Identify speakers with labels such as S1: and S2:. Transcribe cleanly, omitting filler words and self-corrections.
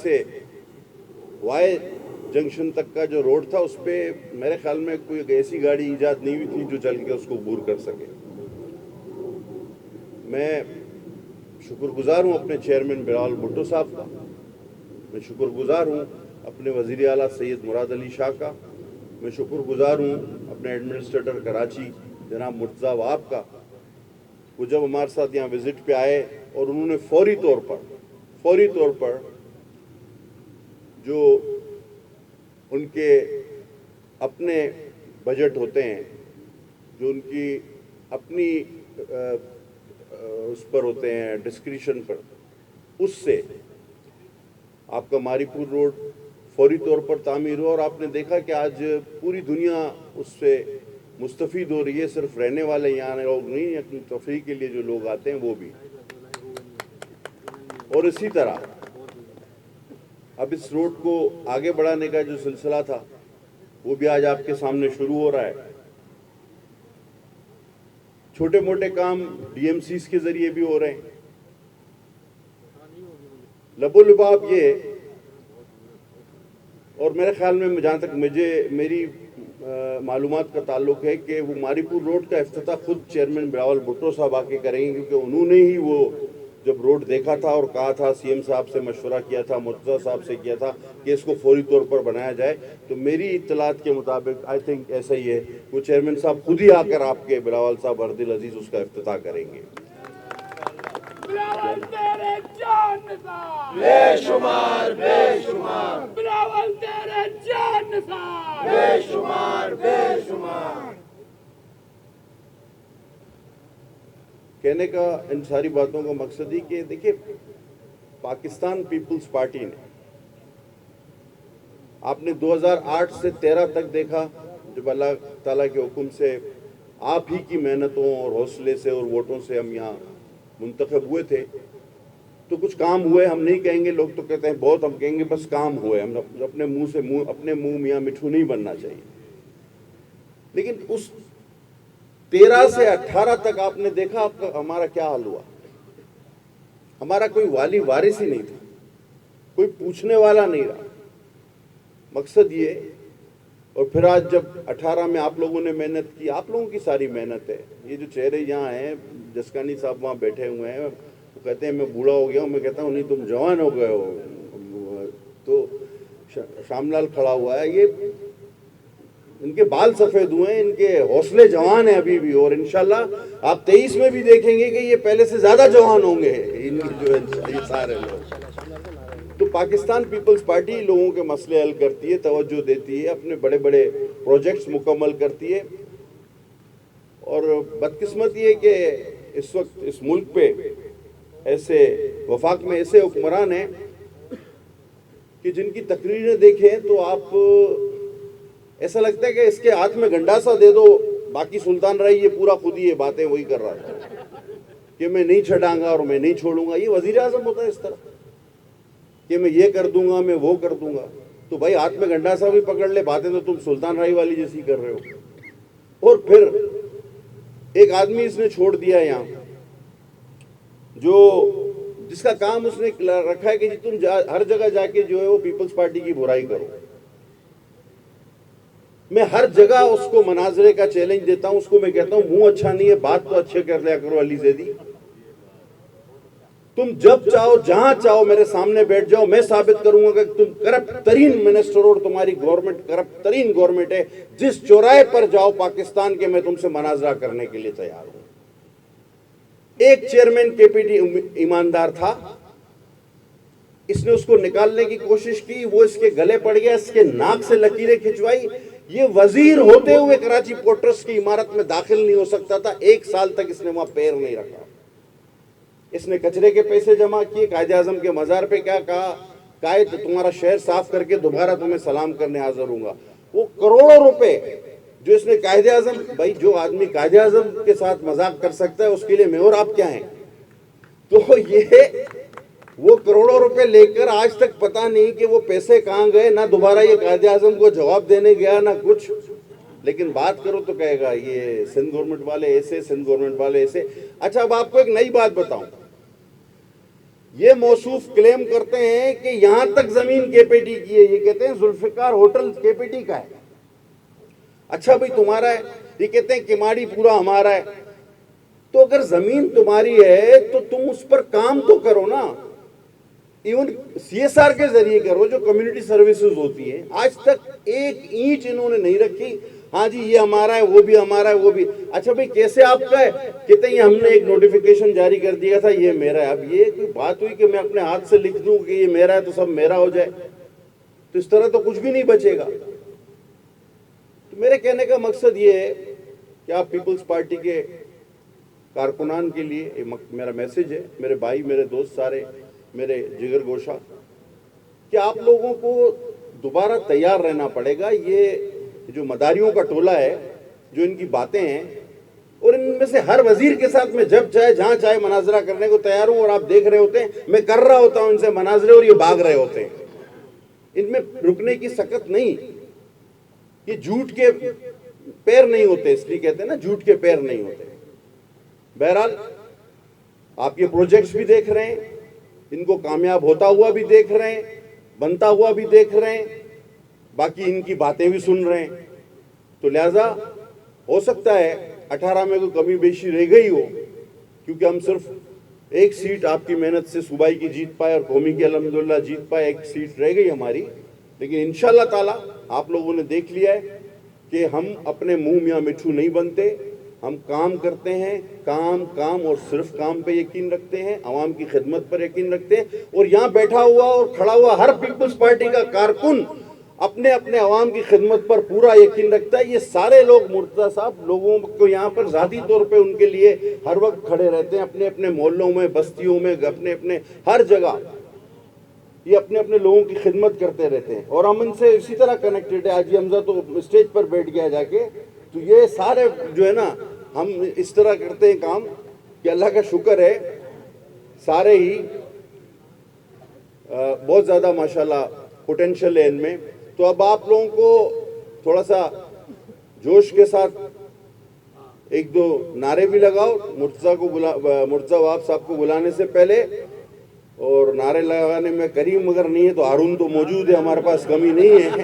S1: سے Y junction तक का जो रोड था उस पर मेरे ख्याल में कोई ऐसी गाड़ी ईजाद नहीं हुई थी जो चल के उसको अबूर कर सके। मैं शुक्रगुजार हूँ अपने चेयरमैन बिलावल भुट्टो साहब का, मैं शुक्रगुजार हूँ अपने वज़ीर आला सैयद मुराद अली शाह का, मैं शुक्रगुजार हूँ अपने एडमिनिस्ट्रेटर कराची जनाब मुर्तज़ा वहाब का। वो जब हमारे साथ यहाँ विज़िट पे आए और उन्होंने फौरी तौर पर जो उनके अपने बजट होते हैं, जो उनकी अपनी उस पर होते हैं डिस्क्रिशन पर, उससे आपका मारीपुर रोड फौरी तौर पर तामीर हुआ। और आपने देखा कि आज पूरी दुनिया उससे मुस्तफ़ीद हो रही है, सिर्फ रहने वाले यहाँ लोग नहीं, अपनी तफरीह के लिए जो लोग आते हैं वो भी। और इसी तरह अब इस रोड को आगे बढ़ाने का जो सिलसिला था वो भी आज आपके सामने शुरू हो रहा है। छोटे मोटे काम डीएमसीज के जरिए भी हो रहे हैं। लबोलुबाब ये, और मेरे ख्याल में जहाँ तक मेरी मालूमात का ताल्लुक है कि वो मारीपुर रोड का इफ्तिताह खुद चेयरमैन बिलावल भुट्टो साहब आके करेंगे, क्योंकि उन्होंने ही वो जब रोड देखा था और कहा था, सीएम साहब से मशवरा किया था, मुर्तज़ा साहब से किया था कि इसको फौरी तौर पर बनाया जाए। तो मेरी इत्तलात के मुताबिक आई थिंक ऐसा ही है, वो चेयरमैन साहब खुद ही आकर आपके बिलावल साहब अर्दिल अजीज़ उसका इफ्तिताह करेंगे।
S2: बिलावल तेरे जान निसार,
S3: बेशुमार बेशुमार,
S2: बिलावल तेरे जान निसार,
S3: बेशुमार बेशुमार।
S1: कहने का इन सारी बातों का मकसद ही कि देखिए, पाकिस्तान पीपल्स पार्टी ने आपने 2008 से 13 तक देखा, जब अल्लाह ताला के हुक्म से आप ही की मेहनतों और हौसले से और वोटों से हम यहाँ मुंतखब हुए थे, तो कुछ काम हुए। हम नहीं कहेंगे, लोग तो कहते हैं बहुत, हम कहेंगे बस काम हुए। हम अपने मुंह मियाँ मिठू नहीं बनना चाहिए। लेकिन उस 13 से 18 तक आपने देखा आपका हमारा क्या हाल हुआ। हमारा कोई वाली वारिस ही नहीं था, कोई पूछने वाला नहीं रहा। मकसद ये, और फिर आज जब 18 में आप लोगों ने मेहनत की, आप लोगों की सारी मेहनत है। ये जो चेहरे यहाँ हैं, जसकानी साहब वहाँ बैठे हुए हैं, वो कहते हैं मैं बूढ़ा हो गया हूँ, मैं कहता हूँ नहीं तुम जवान हो गए हो। तो शामलाल खड़ा हुआ है, ये इनके बाल सफ़ेद हुए हैं, इनके हौसले जवान हैं अभी भी, और इंशाल्लाह आप 23 में भी देखेंगे कि ये पहले से ज़्यादा जवान होंगे इनके जो ये सारे लोग। तो पाकिस्तान पीपल्स पार्टी लोगों के मसले हल करती है, तवज्जो देती है, अपने बड़े बड़े प्रोजेक्ट्स मुकम्मल करती है। और बदकिस्मत ये कि इस वक्त इस मुल्क पे ऐसे वफाक में ऐसे हुक्मरान हैं कि जिनकी तकरीरें देखें तो आप ऐसा लगता है कि इसके हाथ में गंडासा दे दो, बाकी सुल्तान राय ये पूरा खुद ही ये बातें वही कर रहा था कि मैं नहीं छड़ाऊंगा और मैं नहीं छोड़ूंगा। ये वजीर आजम होता है इस तरह कि मैं ये कर दूंगा, मैं वो कर दूंगा। तो भाई हाथ में गंडासा भी पकड़ ले, बातें तो तुम सुल्तान राय वाली जैसी कर रहे हो। और फिर एक आदमी इसने छोड़ दिया यहाँ, जो जिसका काम उसने रखा है कि तुम हर जगह जाके जो है वो पीपल्स पार्टी की बुराई करो। मैं हर जगह उसको मनाजरे का चैलेंज देता हूं, उसको मैं कहता हूं मुंह अच्छा नहीं है, बात तो अच्छे कर लिया करो अली ज़ैदी। तुम जब चाहो जहां चाहो मेरे सामने बैठ जाओ, मैं साबित करूंगा कि तुम करप्ट तरीन मिनिस्टर और तुम्हारी गवर्नमेंट करप्ट तरीन गवर्नमेंट है। जिस चौराहे पर जाओ पाकिस्तान के, मैं तुमसे मनाजरा करने के लिए तैयार हूं। एक चेयरमैन केपीटी ईमानदार था, इसने उसको निकालने की कोशिश की, वो इसके गले पड़ गया, इसके नाक से लकीरें खिंचवाई। ये वजीर होते हुए कराची पोर्ट्रस्ट की इमारत में दाखिल नहीं हो सकता था। 1 साल तक इसने वहां पैर नहीं रखा। इसने कचरे के पैसे जमा किए, कायदे आजम के मजार पे क्या कहा, कायद तुम्हारा शहर साफ करके दोबारा तुम्हें सलाम करने हाजिर हूंगा। वो करोड़ों रुपए जो इसने कायदे आजम, भाई जो आदमी कायदे आजम के साथ मजाक कर सकता है उसके लिए मैं और आप क्या हैं। तो ये वो करोड़ों रुपए लेकर आज तक पता नहीं कि वो पैसे कहाँ गए, ना दोबारा ये कायदे आजम को जवाब देने गया ना कुछ। लेकिन बात करो तो कहेगा ये सिंध गवर्नमेंट वाले ऐसे, सिंध गवर्नमेंट वाले ऐसे। अच्छा, अब आपको एक नई बात बताऊं, یہ موصوف کلیم کرتے ہیں کہ یہاں تک زمین کے پی ٹی کی ہے. یہ کہتے ہیں ذوالفقار ہوٹل کے پی ٹی کا ہے. اچھا بھائی تمہارا ہے. یہ کہتے ہیں کماڑی پورا ہمارا ہے. تو اگر زمین تمہاری ہے تو تم اس پر کام تو کرو نا. ایون سی ایس آر کے ذریعے کرو, جو کمیونٹی سروسز ہوتی ہیں. آج تک ایک اینچ انہوں نے نہیں رکھی. ہاں جی یہ ہمارا ہے, وہ بھی ہمارا ہے, وہ بھی. اچھا بھائی کیسے آپ کا ہے؟ کہتے ہیں ہم نے ایک نوٹیفیکیشن جاری کر دیا تھا, یہ میرا ہے. اب یہ کوئی بات ہوئی کہ میں اپنے ہاتھ سے لکھ دوں کہ یہ میرا ہے تو سب میرا ہو جائے؟ تو اس طرح تو کچھ بھی نہیں بچے گا. تو میرے کہنے کا مقصد یہ ہے کہ آپ پیپلز پارٹی کے کارکنان کے لیے میرا میسج ہے, میرے بھائی, میرے دوست, سارے میرے جگر گوشہ, کہ آپ لوگوں کو دوبارہ تیار رہنا پڑے گا. یہ جو مداریوں کا ٹولہ ہے, جو ان کی باتیں ہیں, اور ان میں سے ہر وزیر کے ساتھ میں جب چاہے جہاں چاہے مناظرہ کرنے کو تیار ہوں. اور آپ دیکھ رہے ہوتے ہیں میں کر رہا ہوتا ہوں ان سے مناظرے, اور یہ بھاگ رہے ہوتے ہیں. ان میں رکنے کی سکت نہیں. یہ جھوٹ کے پیر نہیں ہوتے, اس لیے کہتے ہیں نا جھوٹ کے پیر نہیں ہوتے. بہرحال آپ یہ پروجیکٹس بھی دیکھ رہے ہیں, ان کو کامیاب ہوتا ہوا بھی دیکھ رہے ہیں, بنتا ہوا بھی دیکھ رہے ہیں, باقی ان کی باتیں بھی سن رہے ہیں. تو لہذا ہو سکتا ہے 18 میں کوئی کمی بیشی رہ گئی ہو, کیونکہ ہم صرف ایک سیٹ آپ کی محنت سے صوبائی کی جیت پائے اور قومی کی الحمدللہ جیت پائے. ایک سیٹ رہ گئی ہماری, لیکن انشاءاللہ تعالی آپ لوگوں نے دیکھ لیا ہے کہ ہم اپنے منہ میاں مٹھو نہیں بنتے. ہم کام کرتے ہیں, کام اور صرف کام پہ یقین رکھتے ہیں, عوام کی خدمت پر یقین رکھتے ہیں. اور یہاں بیٹھا ہوا اور کھڑا ہوا ہر پیپلز پارٹی کا کارکن اپنے اپنے عوام کی خدمت پر پورا یقین رکھتا ہے. یہ سارے لوگ مرتضیٰ صاحب لوگوں کو یہاں پر ذاتی طور پہ ان کے لیے ہر وقت کھڑے رہتے ہیں, اپنے اپنے محلوں میں, بستیوں میں, اپنے اپنے ہر جگہ یہ اپنے اپنے لوگوں کی خدمت کرتے رہتے ہیں. اور ہم ان سے اسی طرح کنیکٹڈ ہے. آج حمزہ تو اسٹیج پر بیٹھ گیا جا کے. تو یہ سارے جو ہے نا ہم اس طرح کرتے ہیں کام کہ اللہ کا شکر ہے سارے ہی بہت زیادہ ماشاءاللہ پوٹینشل ہے ان میں. تو اب آپ لوگوں کو تھوڑا سا جوش کے ساتھ ایک دو نعرے بھی لگاؤ مرتضیٰ وہاب صاحب کو بلانے سے پہلے. اور نعرے لگانے میں کریم اگر نہیں ہے تو ہارون تو موجود ہے ہمارے پاس, کمی نہیں ہے.